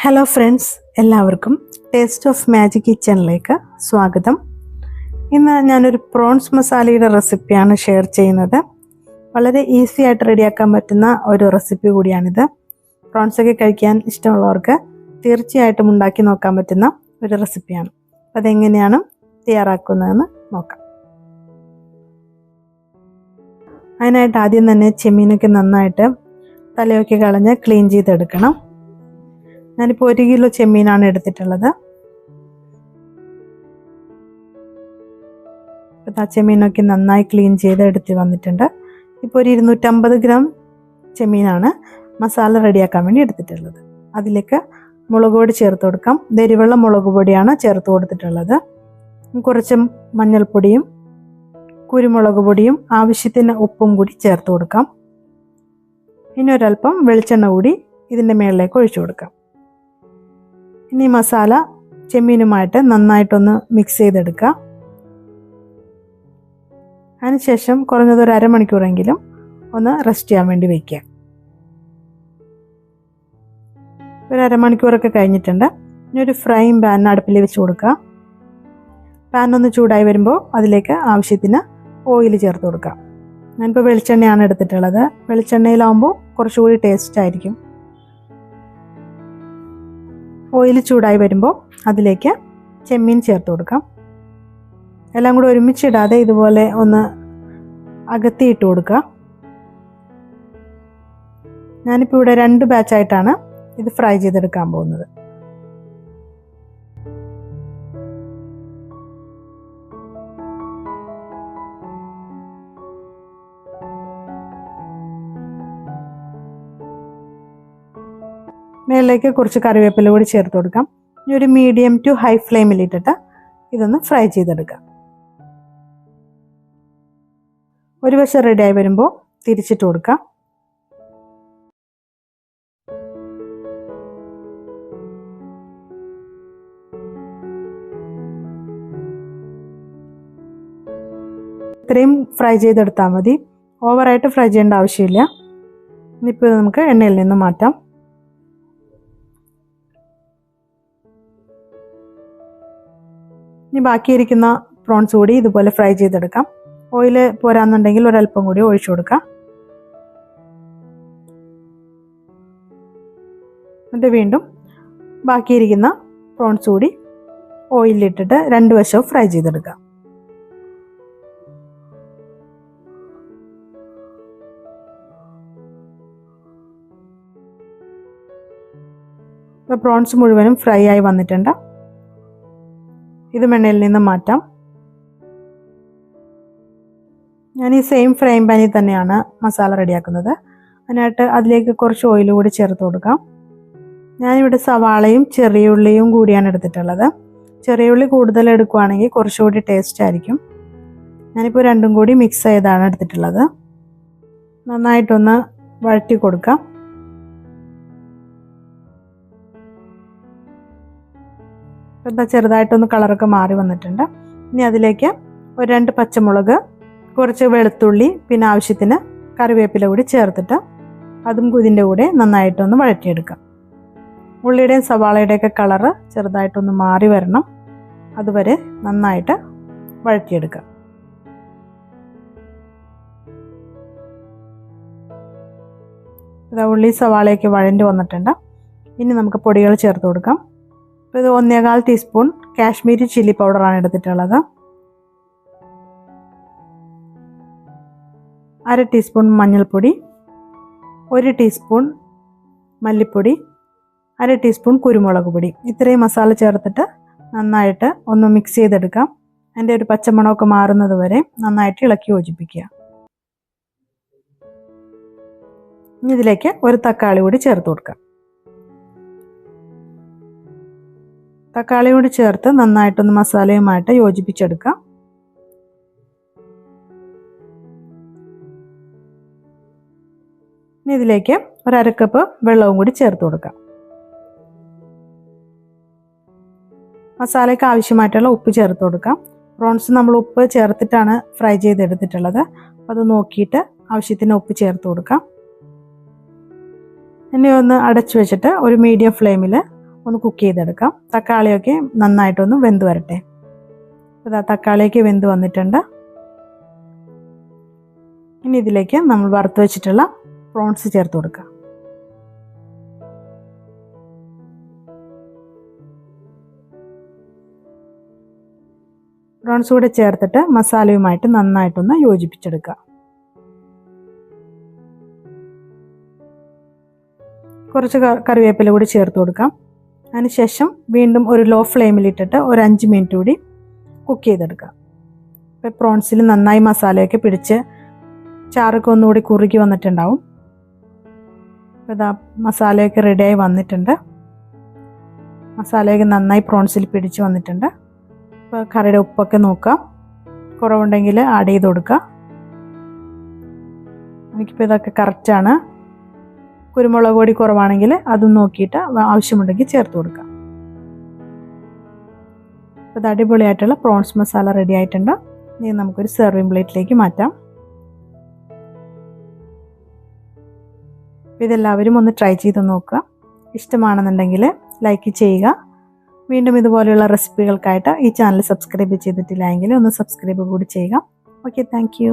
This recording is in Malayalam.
ഹലോ ഫ്രണ്ട്സ്, എല്ലാവർക്കും ടേസ്റ്റ് ഓഫ് മാജിക് കിച്ചണിലേക്ക് സ്വാഗതം. ഇന്ന് ഞാനൊരു പ്രോൺസ് മസാലയുടെ റെസിപ്പിയാണ് ഷെയർ ചെയ്യുന്നത്. വളരെ ഈസി ആയിട്ട് റെഡിയാക്കാൻ പറ്റുന്ന ഒരു റെസിപ്പി കൂടിയാണിത്. പ്രോൺസൊക്കെ കഴിക്കാൻ ഇഷ്ടമുള്ളവർക്ക് തീർച്ചയായിട്ടും ഉണ്ടാക്കി നോക്കാൻ പറ്റുന്ന ഒരു റെസിപ്പിയാണ്. അതെങ്ങനെയാണ് തയ്യാറാക്കുന്നതെന്ന് നോക്കാം. അതിനായിട്ട് ആദ്യം തന്നെ ചെമ്മീനൊക്കെ നന്നായിട്ട് തലയൊക്കെ കളഞ്ഞ് ക്ലീൻ ചെയ്തെടുക്കണം. ഞാനിപ്പോൾ 1 കിലോ ചെമ്മീനാണ് എടുത്തിട്ടുള്ളത്. ആ ചെമ്മീനൊക്കെ നന്നായി ക്ലീൻ ചെയ്ത് എടുത്ത് വന്നിട്ടുണ്ട്. ഇപ്പോൾ ഒരു 250 ഗ്രാം ചെമ്മീനാണ് മസാല റെഡിയാക്കാൻ വേണ്ടി എടുത്തിട്ടുള്ളത്. അതിലേക്ക് മുളക് പൊടി ചേർത്ത് കൊടുക്കാം. എരിവുള്ള മുളക് പൊടിയാണ് ചേർത്ത് കൊടുത്തിട്ടുള്ളത്. കുറച്ച് മഞ്ഞൾപ്പൊടിയും കുരുമുളക് പൊടിയും ആവശ്യത്തിന് ഉപ്പും കൂടി ചേർത്ത് കൊടുക്കാം. ഇനി ഒരല്പം വെളിച്ചെണ്ണ കൂടി ഇതിൻ്റെ മുകളിലേക്ക് ഒഴിച്ചു കൊടുക്കാം. ഇനി മസാല ചെമ്മീനുമായിട്ട് നന്നായിട്ടൊന്ന് മിക്സ് ചെയ്തെടുക്കുക. അതിനുശേഷം കുറഞ്ഞത് ഒരു അരമണിക്കൂറെങ്കിലും ഒന്ന് റെസ്റ്റ് ചെയ്യാൻ വേണ്ടി വയ്ക്കുക. ഒരു അരമണിക്കൂറൊക്കെ കഴിഞ്ഞിട്ടുണ്ട്. ഇനി ഒരു ഫ്രൈയിങ് പാൻ അടുപ്പിൽ വെച്ച് കൊടുക്കുക. പാൻ ഒന്ന് ചൂടായി വരുമ്പോൾ അതിലേക്ക് ആവശ്യത്തിന് ഓയിൽ ചേർത്ത് കൊടുക്കുക. ഞാനിപ്പോൾ വെളിച്ചെണ്ണയാണ് എടുത്തിട്ടുള്ളത്. വെളിച്ചെണ്ണയിലാവുമ്പോൾ കുറച്ചുകൂടി ടേസ്റ്റ് ആയിരിക്കും. ഓയിൽ ചൂടായി വരുമ്പോൾ അതിലേക്ക് ചെമ്മീൻ ചേർത്ത് കൊടുക്കാം. എല്ലാം കൂടി ഒരുമിച്ചിടാതെ ഇതുപോലെ ഒന്ന് അകത്തിയിട്ട് കൊടുക്കുക. ഞാനിപ്പോൾ ഇവിടെ 2 ബാച്ചായിട്ടാണ് ഇത് ഫ്രൈ ചെയ്തെടുക്കാൻ പോകുന്നത്. മേളിലേക്ക് കുറച്ച് കറിവേപ്പില കൂടി ചേർത്ത് കൊടുക്കാം. ഇനി ഒരു മീഡിയം ടു ഹൈ ഫ്ലെയിമിൽ ഇട്ടിട്ട് ഇതൊന്ന് ഫ്രൈ ചെയ്തെടുക്കാം. ഒരു വശം റെഡിയായി വരുമ്പോൾ തിരിച്ചിട്ട് കൊടുക്കാം. ഇത്രയും ഫ്രൈ ചെയ്തെടുത്താൽ മതി. ഓവറായിട്ട് ഫ്രൈ ചെയ്യേണ്ട ആവശ്യമില്ല. ഇനിയിപ്പോൾ നമുക്ക് എണ്ണയിൽ നിന്ന് മാറ്റാം. ഇനി ബാക്കിയിരിക്കുന്ന പ്രോൺസ് കൂടി ഇതുപോലെ ഫ്രൈ ചെയ്തെടുക്കാം. ഓയിൽ പോരാന്നുണ്ടെങ്കിൽ ഒരല്പം കൂടി ഒഴിച്ചു കൊടുക്കാം. എന്നിട്ട് വീണ്ടും ബാക്കിയിരിക്കുന്ന പ്രോൺസ് കൂടി ഓയിലിട്ടിട്ട് 2 വശവും ഫ്രൈ ചെയ്തെടുക്കാം. ഇപ്പോൾ പ്രോൺസ് മുഴുവനും ഫ്രൈ ആയി വന്നിട്ടുണ്ട്. ഇത് എണ്ണയിൽ നിന്ന് മാറ്റാം. ഞാൻ ഈ സെയിം ഫ്രൈങ് പാനിൽ തന്നെയാണ് മസാല റെഡിയാക്കുന്നത്. അതിനായിട്ട് അതിലേക്ക് കുറച്ച് ഓയിൽ കൂടി ചേർത്ത് കൊടുക്കാം. ഞാനിവിടെ സവാളയും ചെറിയ ഉള്ളിയും കൂടിയാണ് എടുത്തിട്ടുള്ളത്. ചെറിയ ഉള്ളി കൂടുതൽ എടുക്കുകയാണെങ്കിൽ കുറച്ചുകൂടി ടേസ്റ്റ് ആയിരിക്കും. ഞാനിപ്പോൾ 2ഉം കൂടി മിക്സ് ചെയ്താണ് എടുത്തിട്ടുള്ളത്. നന്നായിട്ടൊന്ന് വഴറ്റി കൊടുക്കാം. എന്താ ചെറുതായിട്ടൊന്ന് കളറൊക്കെ മാറി വന്നിട്ടുണ്ട്. ഇനി അതിലേക്ക് ഒരു 2 പച്ചമുളക്, കുറച്ച് വെളുത്തുള്ളി, പിന്നെ ആവശ്യത്തിന് കറിവേപ്പില കൂടി ചേർത്തിട്ട് അതും ഇതിൻ്റെ കൂടെ നന്നായിട്ടൊന്ന് വഴറ്റിയെടുക്കാം. ഉള്ളിയുടെയും സവാളയുടെയൊക്കെ കളറ് ചെറുതായിട്ടൊന്ന് മാറി വരണം. അതുവരെ നന്നായിട്ട് വഴറ്റിയെടുക്കാം. ഉള്ളി സവാളയൊക്കെ വഴണ്ടി വന്നിട്ടുണ്ട്. ഇനി നമുക്ക് പൊടികൾ ചേർത്ത് കൊടുക്കാം. ഇത് 1.25 ടീസ്പൂൺ കാശ്മീരി ചില്ലി പൗഡറാണ് എടുത്തിട്ടുള്ളത്. 1/2 ടീസ്പൂൺ മഞ്ഞൾപ്പൊടി, 1 ടീസ്പൂൺ മല്ലിപ്പൊടി, 1/2 ടീസ്പൂൺ കുരുമുളക് പൊടി. ഇത്രയും മസാല ചേർത്തിട്ട് നന്നായിട്ട് ഒന്ന് മിക്സ് ചെയ്തെടുക്കാം. അതിൻ്റെ ഒരു പച്ചമണമൊക്കെ മാറുന്നത് വരെ നന്നായിട്ട് ഇളക്കി യോജിപ്പിക്കുക. ഇനി ഇതിലേക്ക് ഒരു തക്കാളി കൂടി ചേർത്ത് കൊടുക്കാം. തക്കാളി കൂടി ചേർത്ത് നന്നായിട്ടൊന്ന് മസാലയുമായിട്ട് യോജിപ്പിച്ചെടുക്കാം. ഇനി ഇതിലേക്ക് ഒരു 1/2 കപ്പ് വെള്ളവും കൂടി ചേർത്ത് കൊടുക്കാം. മസാലയ്ക്ക് ആവശ്യമായിട്ടുള്ള ഉപ്പ് ചേർത്ത് കൊടുക്കാം. പ്രോൺസ് നമ്മൾ ഉപ്പ് ചേർത്തിട്ടാണ് ഫ്രൈ ചെയ്തെടുത്തിട്ടുള്ളത്. അത് നോക്കിയിട്ട് ആവശ്യത്തിന് ഉപ്പ് ചേർത്ത് കൊടുക്കാം. ഇനി ഒന്ന് അടച്ചു വെച്ചിട്ട് ഒരു മീഡിയം ഫ്ലെയിമിൽ ഒന്ന് കുക്ക് ചെയ്തെടുക്കാം. തക്കാളിയൊക്കെ നന്നായിട്ടൊന്ന് വെന്ത് വരട്ടെ. ഇതാ തക്കാളിയൊക്കെ വെന്ത് വന്നിട്ടുണ്ട്. ഇനി ഇതിലേക്ക് നമ്മൾ വറുത്ത് വെച്ചിട്ടുള്ള പ്രോൺസ് ചേർത്ത് കൊടുക്കാം. പ്രോൺസ് കൂടെ ചേർത്തിട്ട് മസാലയുമായിട്ട് നന്നായിട്ടൊന്ന് യോജിപ്പിച്ചെടുക്കുക. കുറച്ച് കറിവേപ്പില കൂടി ചേർത്ത് കൊടുക്കാം. അതിനുശേഷം വീണ്ടും ഒരു ലോ ഫ്ലെയിമിലിട്ടിട്ട് ഒരു 5 മിനിറ്റ് കൂടി കുക്ക് ചെയ്തെടുക്കാം. ഇപ്പോൾ പ്രോൺസിൽ നന്നായി മസാലയൊക്കെ പിടിച്ച് ചാറൊക്കെ ഒന്നുകൂടി കുറുകി വന്നിട്ടുണ്ടാവും. അപ്പോൾ ഇതാ മസാലയൊക്കെ റെഡിയായി വന്നിട്ടുണ്ട്. മസാലയൊക്കെ നന്നായി പ്രോൺസിൽ പിടിച്ച് വന്നിട്ടുണ്ട്. അപ്പോൾ കറിയുടെ ഉപ്പൊക്കെ നോക്കാം, കുറവുണ്ടെങ്കിൽ ആഡ് ചെയ്ത് കൊടുക്കുക. എനിക്കിപ്പോൾ ഇതൊക്കെ കറക്റ്റാണ്. കുരുമുളക് പൊടി കുറവാണെങ്കിൽ അതും നോക്കിയിട്ട് ആവശ്യമുണ്ടെങ്കിൽ ചേർത്ത് കൊടുക്കാം. അപ്പോൾ ഇത് അടിപൊളിയായിട്ടുള്ള പ്രോൺസ് മസാല റെഡി ആയിട്ടുണ്ട്. ഇനി നമുക്കൊരു സെർവിങ് പ്ലേറ്റിലേക്ക് മാറ്റാം. ഇതെല്ലാവരും ഒന്ന് ട്രൈ ചെയ്ത് നോക്കുക. ഇഷ്ടമാണെന്നുണ്ടെങ്കിൽ ലൈക്ക് ചെയ്യുക. വീണ്ടും ഇതുപോലെയുള്ള റെസിപ്പികൾക്കായിട്ട് ഈ ചാനൽ സബ്സ്ക്രൈബ് ചെയ്തിട്ടില്ല എങ്കിൽ ഒന്ന് സബ്സ്ക്രൈബ് കൂടി ചെയ്യുക. Okay, thank you.